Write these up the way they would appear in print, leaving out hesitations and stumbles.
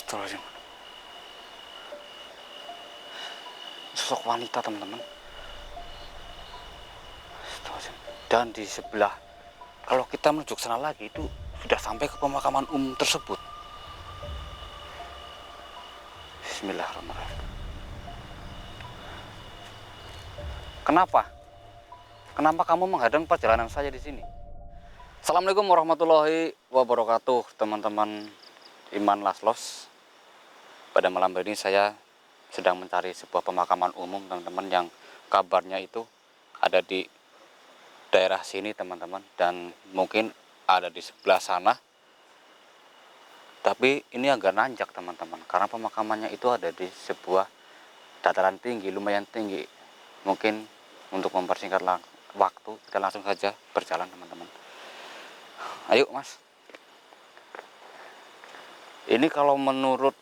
Astagfirullahaladzim. Sosok wanita, teman-teman. Astagfirullahaladzim. Dan di sebelah, kalau kita menuju ke sana lagi, itu sudah sampai ke pemakaman umum tersebut. Bismillahirrahmanirrahim. Kenapa? Kenapa kamu menghadang perjalanan saya di sini? Assalamualaikum warahmatullahi wabarakatuh, teman-teman Iman Laslos. Pada malam hari ini saya sedang mencari sebuah pemakaman umum, teman-teman, yang kabarnya itu ada di daerah sini, teman-teman, dan mungkin ada di sebelah sana. Tapi ini agak nanjak, teman-teman, karena pemakamannya itu ada di sebuah dataran tinggi, lumayan tinggi. Mungkin untuk mempersingkat waktu, kita langsung saja berjalan, teman-teman. Ayo, Mas. Ini kalau menurut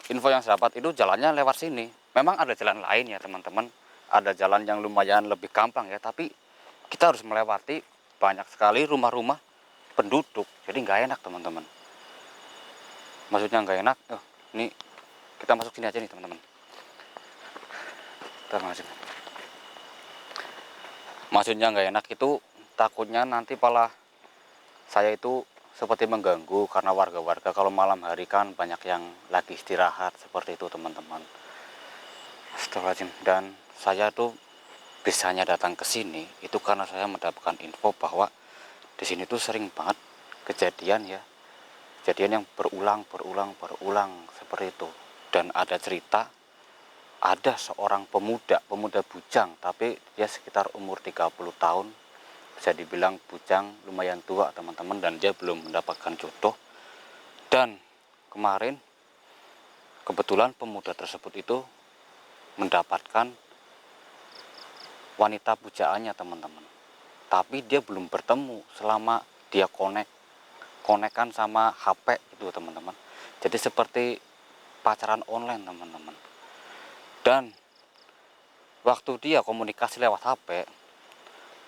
info yang saya dapat itu jalannya lewat sini. Memang ada jalan lain ya, teman-teman. Ada jalan yang lumayan lebih gampang ya, tapi kita harus melewati banyak sekali rumah-rumah penduduk. Jadi nggak enak, teman-teman. Maksudnya nggak enak. Ini kita masuk sini aja nih, teman-teman. Maksudnya nggak enak itu takutnya nanti malah saya itu seperti mengganggu, karena warga-warga kalau malam hari kan banyak yang lagi istirahat seperti itu, teman-teman. Astagfirullahaladzim. Dan saya tuh bisanya datang ke sini itu karena saya mendapatkan info bahwa di sini tuh sering banget kejadian ya, kejadian yang berulang seperti itu. Dan ada cerita ada seorang pemuda bujang, tapi dia sekitar umur 30 tahun. Bisa dibilang bujang, lumayan tua, teman-teman, dan dia belum mendapatkan jodoh. Dan kemarin kebetulan pemuda tersebut itu mendapatkan wanita pujaannya, teman-teman. Tapi dia belum bertemu selama dia konekan sama HP itu, teman-teman. Jadi seperti pacaran online, teman-teman. Dan waktu dia komunikasi lewat HP,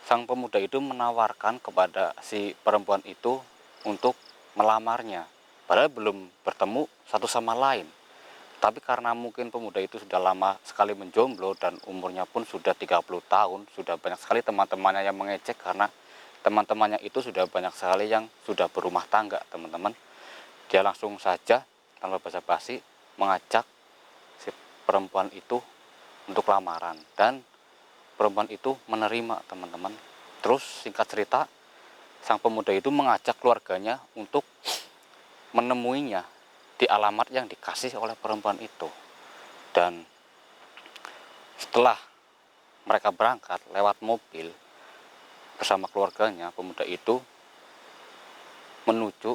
sang pemuda itu menawarkan kepada si perempuan itu untuk melamarnya. Padahal belum bertemu satu sama lain. Tapi karena mungkin pemuda itu sudah lama sekali menjomblo dan umurnya pun sudah 30 tahun, sudah banyak sekali teman-temannya yang mengejek karena teman-temannya itu sudah banyak sekali yang sudah berumah tangga, teman-teman. Dia langsung saja tanpa basa-basi mengajak si perempuan itu untuk lamaran, dan perempuan itu menerima, teman-teman. Terus singkat cerita, sang pemuda itu mengajak keluarganya untuk menemuinya di alamat yang dikasih oleh perempuan itu. Dan setelah mereka berangkat lewat mobil bersama keluarganya, pemuda itu menuju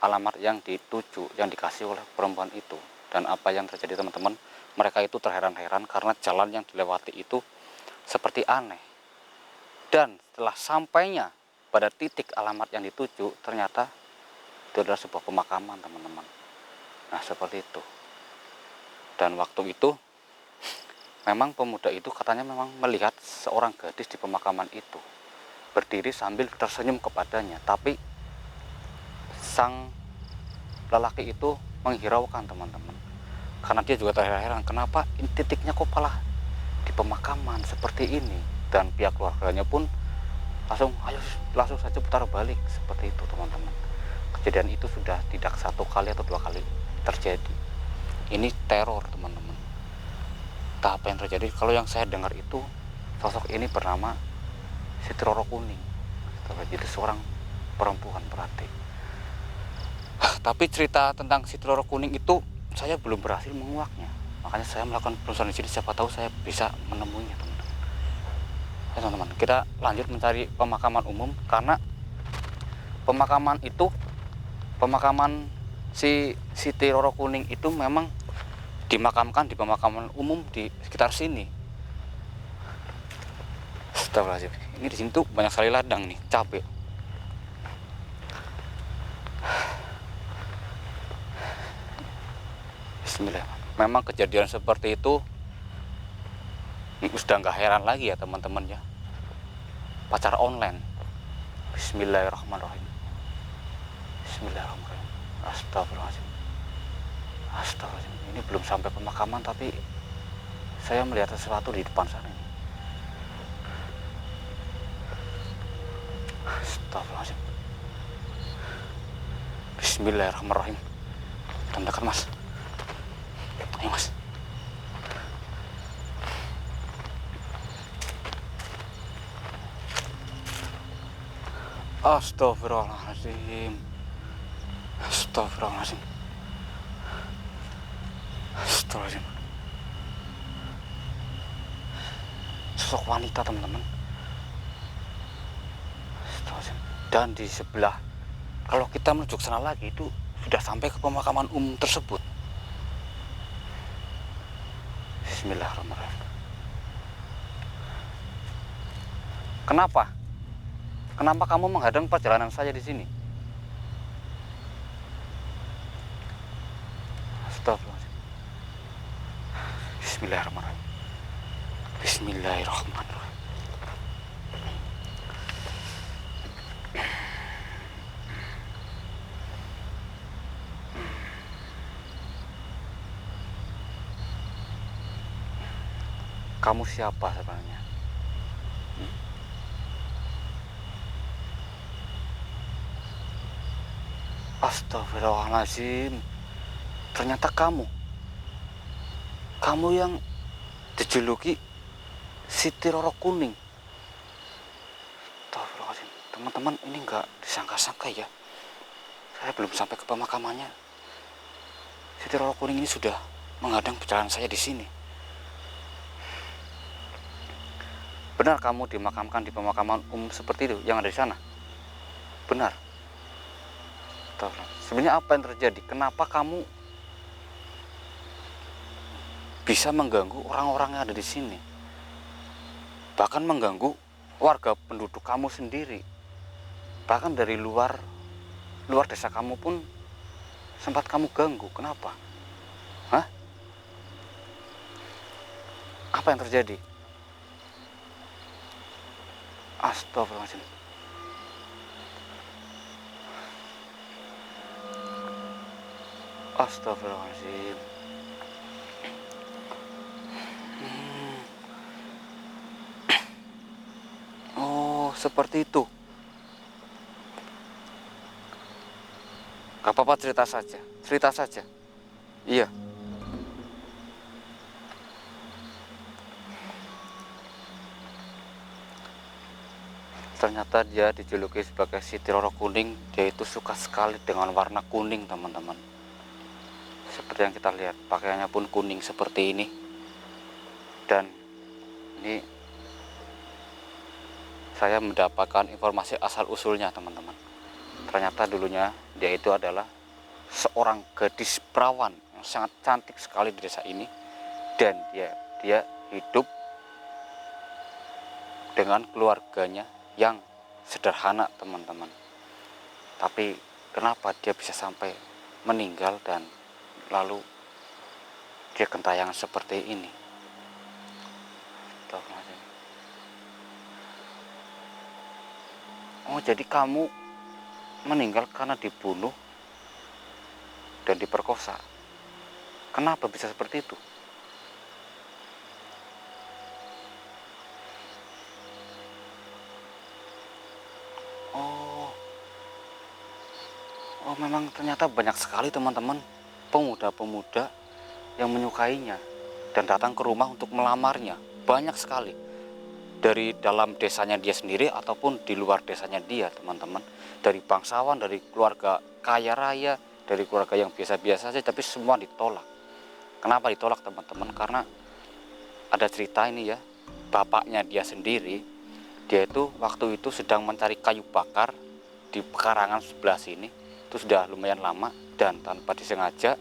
alamat yang dikasih oleh perempuan itu. Dan apa yang terjadi, teman-teman, mereka itu terheran-heran karena jalan yang dilewati itu seperti aneh. Dan setelah sampainya pada titik alamat yang dituju, ternyata itu adalah sebuah pemakaman, teman-teman. Nah, seperti itu. Dan waktu itu memang pemuda itu katanya memang melihat seorang gadis di pemakaman itu berdiri sambil tersenyum kepadanya. Tapi sang lelaki itu menghiraukan, teman-teman, karena dia juga terheran-heran kenapa titiknya kok malah di pemakaman seperti ini. Dan pihak keluarganya pun langsung saja putar balik seperti itu, teman-teman. Kejadian itu sudah tidak satu kali atau dua kali terjadi. Ini teror, teman-teman. Apa yang terjadi, kalau yang saya dengar itu sosok ini bernama Siti Roro Kuning. Jadi seorang perempuan berarti. Tapi cerita tentang Siti Roro Kuning itu saya belum berhasil menguaknya. Makanya saya melakukan penelusuran di sini, siapa tahu saya bisa menemuinya, teman-teman. Ya, teman-teman, kita lanjut mencari pemakaman umum, karena pemakaman si Siti Roro Kuning itu memang dimakamkan di pemakaman umum di sekitar sini. Astagfirullahaladzim. Ini di sini tuh banyak sekali ladang nih, cabai. Bismillah. Memang kejadian seperti itu sudah nggak heran lagi ya, teman-teman ya. Pacar online. Bismillahirrahmanirrahim. Bismillahirrahmanirrahim. Astagfirullahaladzim. Astagfirullahaladzim, ini belum sampai pemakaman tapi saya melihat sesuatu di depan sana. Astagfirullahaladzim. Bismillahirrahmanirrahim. Dekat mas. Ayo mas. Astagfirullahaladzim. Astagfirullahaladzim. Astagfirullahaladzim. Sosok wanita teman-teman. Astagfirullahaladzim. Dan di sebelah, kalau kita menuju ke sana lagi itu sudah sampai ke pemakaman umum tersebut. Bismillahirrahmanirrahim. Kenapa? Kenapa kamu menghadang perjalanan saya di sini? Astagfirullahaladzim. Bismillahirrahmanirrahim. Bismillahirrahmanirrahim. Kamu siapa sebenarnya? Astagfirullahaladzim. Ternyata kamu yang dijuluki Siti Roro Kuning. Astagfirullahaladzim. Teman-teman, ini nggak disangka-sangka ya. Saya belum sampai ke pemakamannya. Siti Roro Kuning ini sudah menghadang perjalanan saya di sini. Benar kamu dimakamkan di pemakaman umum seperti itu yang ada di sana? Benar. Sebenarnya apa yang terjadi? Kenapa kamu bisa mengganggu orang-orang yang ada di sini? Bahkan mengganggu warga penduduk kamu sendiri. Bahkan dari luar desa kamu pun sempat kamu ganggu. Kenapa? Hah? Apa yang terjadi? Astagfirullahaladzim. Astagfirullahaladzim. Oh, seperti itu. Gak apa-apa, cerita saja. Cerita saja. Iya. Ternyata dia dijuluki sebagai Siti Roro Kuning. Dia itu suka sekali dengan warna kuning, teman-teman. Seperti yang kita lihat, pakaiannya pun kuning seperti ini. Dan ini saya mendapatkan informasi asal-usulnya, teman-teman. Ternyata dulunya dia itu adalah seorang gadis perawan yang sangat cantik sekali di desa ini. Dan dia hidup dengan keluarganya yang sederhana, teman-teman. Tapi kenapa dia bisa sampai meninggal dan lalu dia gentayangan seperti ini? Oh, jadi kamu meninggal karena dibunuh dan diperkosa. Kenapa bisa seperti itu? Oh, memang ternyata banyak sekali teman-teman pemuda-pemuda yang menyukainya dan datang ke rumah untuk melamarnya. Banyak sekali. Dari dalam desanya dia sendiri ataupun di luar desanya dia, teman-teman. Dari bangsawan, dari keluarga kaya raya, dari keluarga yang biasa-biasa saja, tapi semua ditolak. Kenapa ditolak, teman-teman? Karena ada cerita ini ya, bapaknya dia sendiri, dia itu waktu itu sedang mencari kayu bakar di pekarangan sebelah sini. Itu sudah lumayan lama dan tanpa disengaja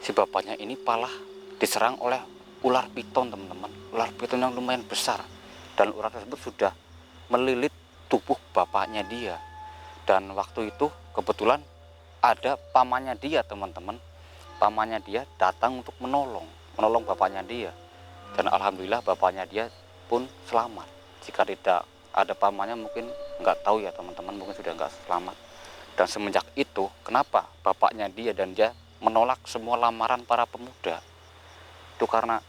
si bapaknya ini malah diserang oleh ular piton, teman-teman. Ular piton yang lumayan besar, dan ular tersebut sudah melilit tubuh bapaknya dia. Dan waktu itu kebetulan ada pamannya dia, teman-teman. Pamannya dia datang untuk menolong bapaknya dia. Dan alhamdulillah bapaknya dia pun selamat. Jika tidak ada pamannya mungkin nggak tahu ya, teman-teman, mungkin sudah nggak selamat. Dan semenjak itu, kenapa bapaknya dia dan dia menolak semua lamaran para pemuda. Itu karena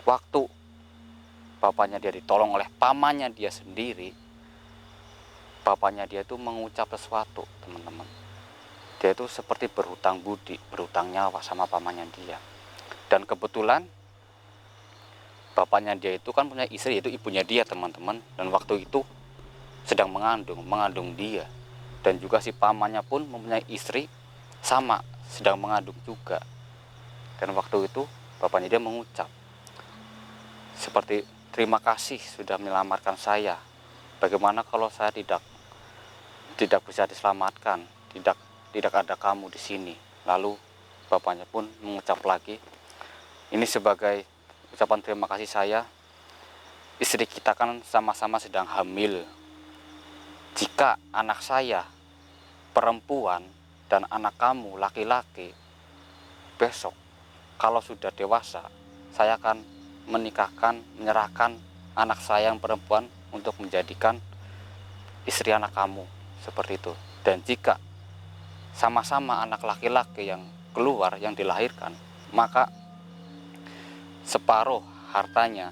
waktu bapaknya dia ditolong oleh pamannya dia sendiri, bapaknya dia itu mengucap sesuatu, teman-teman. Dia itu seperti berhutang budi, berhutang nyawa sama pamannya dia. Dan kebetulan bapaknya dia itu kan punya istri, yaitu ibunya dia, teman-teman. Dan waktu itu sedang mengandung dia. Dan juga si pamannya pun mempunyai istri, sama, sedang mengandung juga. Dan waktu itu bapaknya dia mengucap seperti, terima kasih sudah menyelamatkan saya. Bagaimana kalau saya tidak bisa diselamatkan, tidak ada kamu di sini. Lalu bapaknya pun mengucap lagi, ini sebagai ucapan terima kasih saya, istri kita kan sama-sama sedang hamil. Jika anak saya perempuan dan anak kamu laki-laki, besok kalau sudah dewasa, saya akan menyerahkan anak saya yang perempuan untuk menjadikan istri anak kamu, seperti itu. Dan jika sama-sama anak laki-laki yang keluar, yang dilahirkan, maka separuh hartanya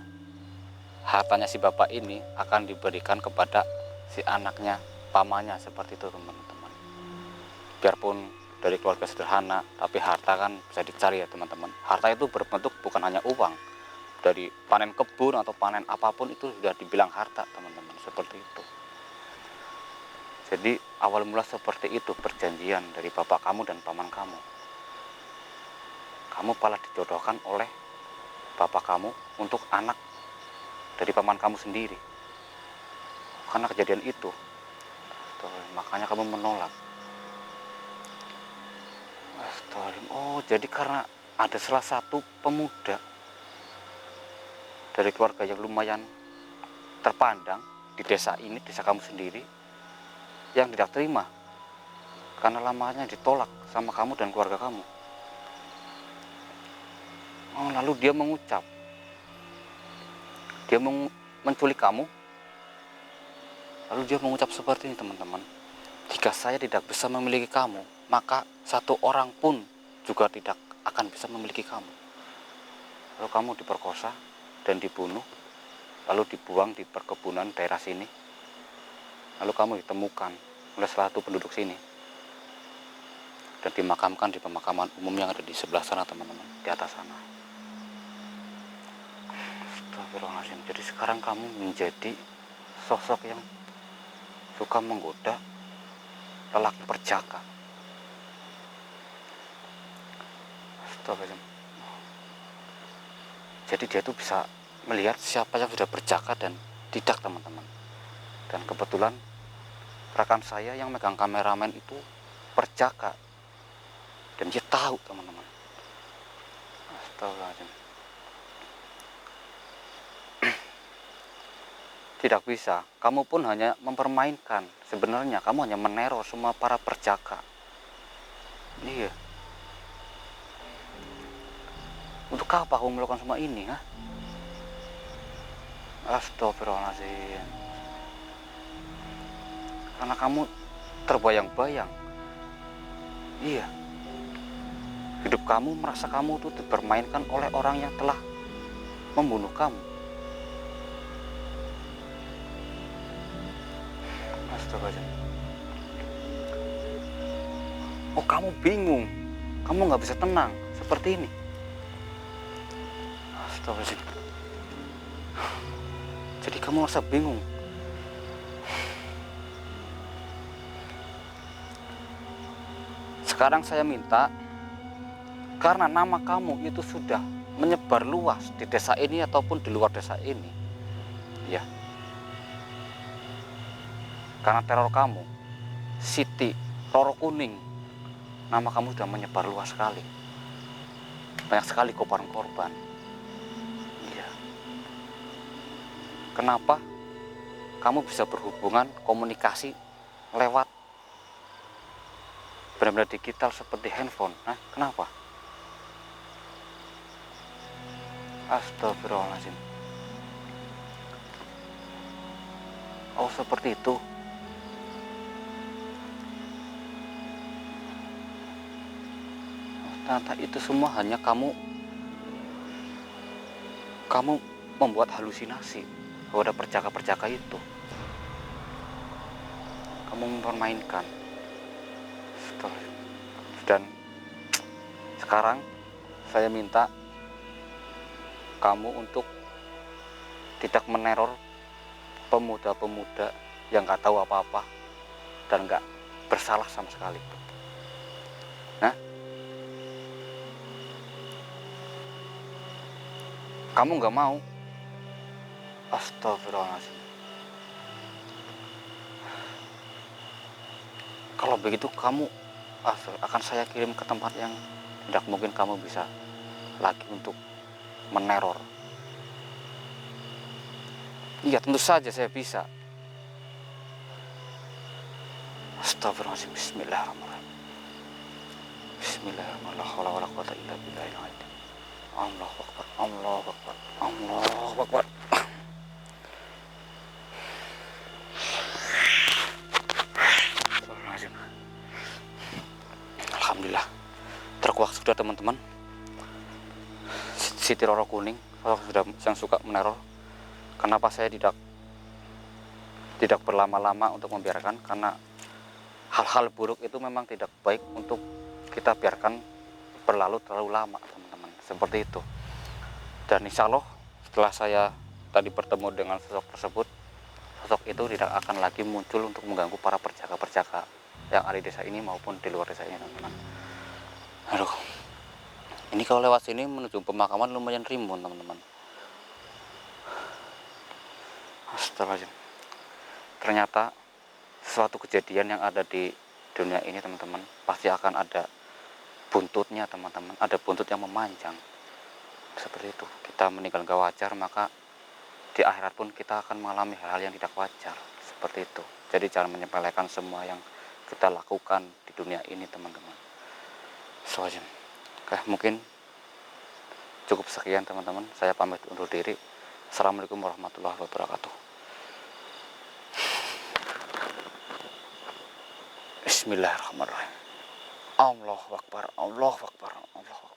si bapak ini akan diberikan kepada si anaknya, pamannya, seperti itu, teman-teman. Biarpun dari keluarga sederhana, tapi harta kan bisa dicari ya, teman-teman. Harta itu berbentuk bukan hanya uang. Dari panen kebun atau panen apapun itu sudah dibilang harta, teman-teman, seperti itu. Jadi awal mula seperti itu perjanjian dari bapak kamu dan paman kamu. Kamu malah dijodohkan oleh bapak kamu untuk anak dari paman kamu sendiri. Karena kejadian itu, makanya kamu menolak. Oh, jadi karena ada salah satu pemuda dari keluarga yang lumayan terpandang di desa ini, desa kamu sendiri, yang tidak terima karena lamanya ditolak sama kamu dan keluarga kamu. Oh, lalu dia mengucap, dia menculik kamu. Lalu dia mengucap seperti ini, teman-teman, jika saya tidak bisa memiliki kamu, maka satu orang pun juga tidak akan bisa memiliki kamu. Lalu kamu diperkosa dan dibunuh, lalu dibuang di perkebunan daerah sini. Lalu kamu ditemukan oleh salah satu penduduk sini dan dimakamkan di pemakaman umum yang ada di sebelah sana, teman-teman, di atas sana. Astagfirullahaladzim. Jadi sekarang kamu menjadi sosok yang suka menggoda lelaki perjaka. Astagfirullahaladzim. Jadi dia tuh bisa melihat siapa yang sudah berjaka dan tidak, teman-teman. Dan kebetulan rekan saya yang megang kameramen itu perjaka, dan dia tahu, teman-teman. Astagfirullahaladzim. Tidak bisa, kamu pun hanya mempermainkan. Sebenarnya kamu hanya meneror semua para perjaka. Iya. Untuk apa kamu melakukan semua ini, ha? Astagfirullahaladzim. Karena kamu terbayang-bayang. Iya. Hidup kamu merasa kamu itu dipermainkan oleh orang yang telah membunuh kamu. Astagfirullahaladzim. Oh, kamu bingung, kamu nggak bisa tenang seperti ini. Astagfirullahaladzim. Jadi kamu merasa bingung. Sekarang saya minta, karena nama kamu itu sudah menyebar luas di desa ini ataupun di luar desa ini, ya, karena teror kamu, Siti Roro Kuning, nama kamu sudah menyebar luas sekali, banyak sekali korban-korban. Iya. Kenapa kamu bisa berhubungan komunikasi lewat benar-benar digital seperti handphone? Nah, kenapa? Astagfirullahaladzim. Oh, seperti itu. ternyata itu semua hanya kamu membuat halusinasi kepada perjaka-perjaka itu. Kamu mempermainkan. Dan sekarang saya minta kamu untuk tidak meneror pemuda-pemuda yang nggak tahu apa-apa dan nggak bersalah sama sekali. Nah, kamu nggak mau. Astagfirullahaladzim. Kalau begitu kamu akan saya kirim ke tempat yang tidak mungkin kamu bisa lagi untuk meneror. Iya, tentu saja saya bisa. Astagfirullahaladzim. Bismillahirrahmanirrahim. Bismillahirrahmanirrahim. Allahu Akbar. Allahu Akbar. Allahu Akbar. Alhamdulillah, terkuak sudah teman-teman. Siti Roro Kuning sudah yang suka meneror. Kenapa saya tidak berlama-lama untuk membiarkan? Karena hal-hal buruk itu memang tidak baik untuk kita biarkan berlalu terlalu lama, teman-teman. Seperti itu. Dan insya Allah setelah saya tadi bertemu dengan sosok tersebut, sosok itu tidak akan lagi muncul untuk mengganggu para perjaka-perjaka yang ada di desa ini maupun di luar desa ini, teman-teman. Aduh, ini kalau lewat sini menuju pemakaman lumayan rimbun, teman-teman. Astagfirullahaladzim. Ternyata suatu kejadian yang ada di dunia ini, teman-teman, pasti akan ada buntutnya, teman-teman. Ada buntut yang memanjang. Seperti itu. Kita meninggal gak wajar, maka di akhirat pun kita akan mengalami hal-hal yang tidak wajar. Seperti itu. Jadi jangan menyepelekan semua yang kita lakukan di dunia ini, teman-teman. Astagfirullahaladzim. Oke, mungkin cukup sekian, teman-teman. Saya pamit undur diri. Assalamualaikum warahmatullahi wabarakatuh. Bismillahirrahmanirrahim. Allahu Akbar. Allahu Akbar. Allahu Akbar.